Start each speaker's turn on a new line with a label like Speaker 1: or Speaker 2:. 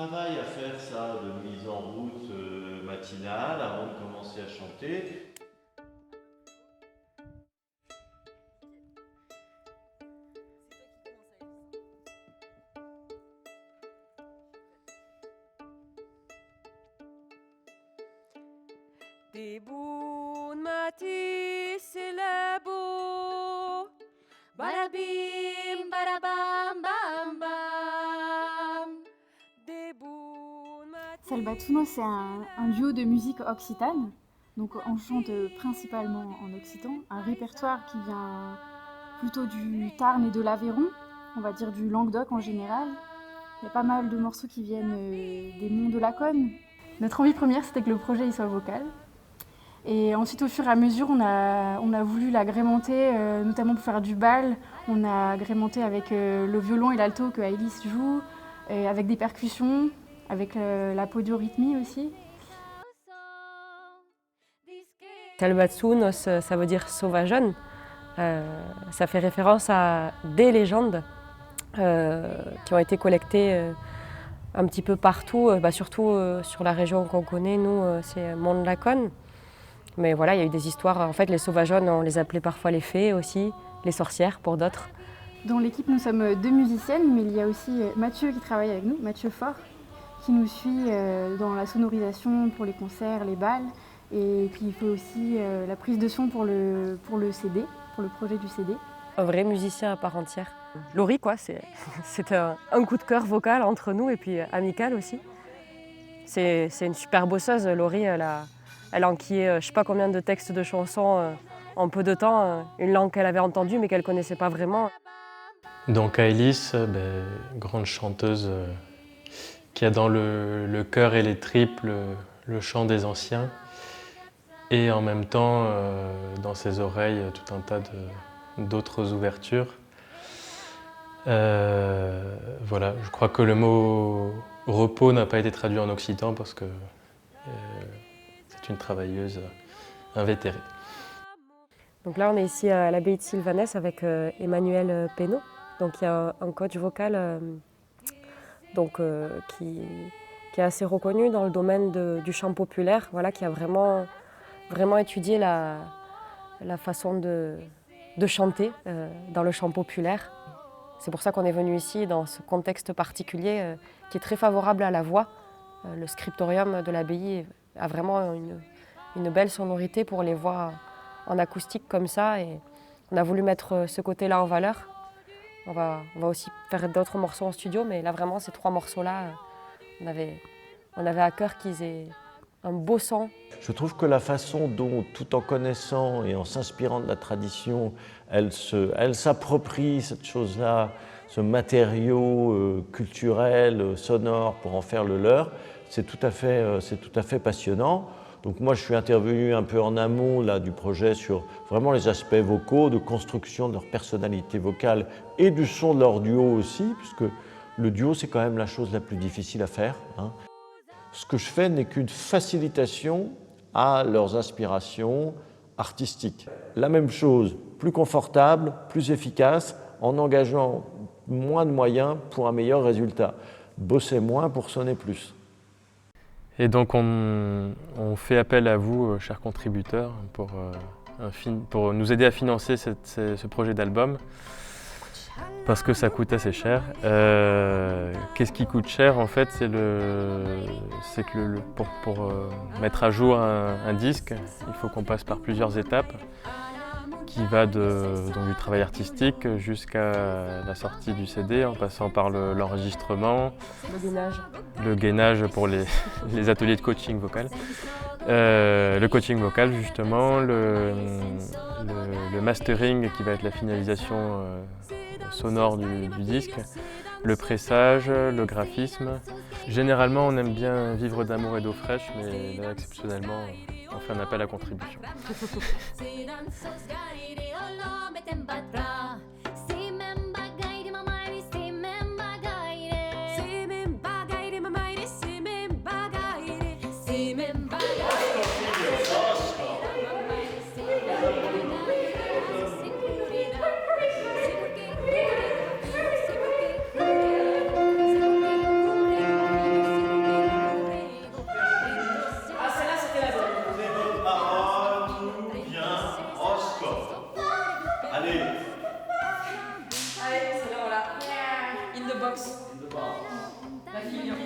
Speaker 1: travail à faire ça, de mise en route matinale avant de commencer à chanter.
Speaker 2: Des bouts de Matisse, c'est le beau. Barabim, barabam, bam, bam. Des bouts de Matisse.
Speaker 3: Salvatsuno, c'est un duo de musique occitane. Donc on chante principalement en occitan, un répertoire qui vient plutôt du Tarn et de l'Aveyron, on va dire du Languedoc en général. Il y a pas mal de morceaux qui viennent des monts de la Cône. Notre envie première, c'était que le projet il soit vocal. Et ensuite, au fur et à mesure, on a voulu l'agrémenter, notamment pour faire du bal. On a agrémenté avec le violon et l'alto que Aïlis joue, avec des percussions, avec la podiorythmie aussi.
Speaker 2: Salvatsunos, ça veut dire sauvageonne. Ça fait référence à des légendes qui ont été collectées un petit peu partout, surtout sur la région qu'on connaît, nous, c'est Mont de la Cône. Mais voilà, il y a eu des histoires. En fait, les sauvageonnes, on les appelait parfois les fées aussi, les sorcières pour d'autres.
Speaker 3: Dans l'équipe, nous sommes 2 musiciennes, mais il y a aussi Mathieu qui travaille avec nous, Mathieu Faure, qui nous suit dans la sonorisation pour les concerts, les bals. Et puis il fait aussi la prise de son pour le CD, pour le projet du CD.
Speaker 2: Un vrai musicien à part entière. Laurie, quoi, c'est un coup de cœur vocal entre nous et puis amical aussi. C'est une super bosseuse, Laurie. Elle a enquillé je ne sais pas combien de textes de chansons en peu de temps, une langue qu'elle avait entendue mais qu'elle ne connaissait pas vraiment.
Speaker 4: Donc Aïlis, grande chanteuse qui a dans le cœur et les tripes le chant des anciens et en même temps dans ses oreilles tout un tas d'autres ouvertures. Voilà, je crois que le mot repos n'a pas été traduit en occitan parce que c'est une travailleuse invétérée.
Speaker 2: Donc là, on est ici à l'abbaye de Sylvanès avec Emmanuel Pénaud. Donc il y a un coach vocal qui est assez reconnu dans le domaine du chant populaire, voilà, qui a vraiment étudié la façon de chanter dans le chant populaire. C'est pour ça qu'on est venu ici dans ce contexte particulier qui est très favorable à la voix. Le scriptorium de l'abbaye a vraiment une belle sonorité pour les voix en acoustique comme ça. Et on a voulu mettre ce côté-là en valeur. On va aussi faire d'autres morceaux en studio, mais là vraiment ces 3 morceaux-là, on avait à cœur qu'ils aient un beau son.
Speaker 1: Je trouve que la façon dont, tout en connaissant et en s'inspirant de la tradition, elle s'approprie cette chose-là, ce matériau culturel, sonore pour en faire le leur, c'est tout à fait passionnant. Donc moi, je suis intervenu un peu en amont là, du projet sur vraiment les aspects vocaux, de construction de leur personnalité vocale et du son de leur duo aussi, puisque le duo, c'est quand même la chose la plus difficile à faire, hein. Ce que je fais n'est qu'une facilitation à leurs aspirations artistiques. La même chose, plus confortable, plus efficace, en engageant moins de moyens pour un meilleur résultat. Bosser moins pour sonner plus.
Speaker 4: Et donc on fait appel à vous, chers contributeurs, pour nous aider à financer ce projet d'album, parce que ça coûte assez cher. Qu'est-ce qui coûte cher en fait? C'est que pour mettre à jour un disque, il faut qu'on passe par plusieurs étapes, qui va donc du travail artistique jusqu'à la sortie du CD, en passant par l'enregistrement, le gainage pour les ateliers de coaching vocal, le coaching vocal justement, le mastering qui va être la finalisation sonore du disque, le pressage, le graphisme. Généralement, on aime bien vivre d'amour et d'eau fraîche, mais là, exceptionnellement, on fait un appel à contribution.
Speaker 2: box. La figure.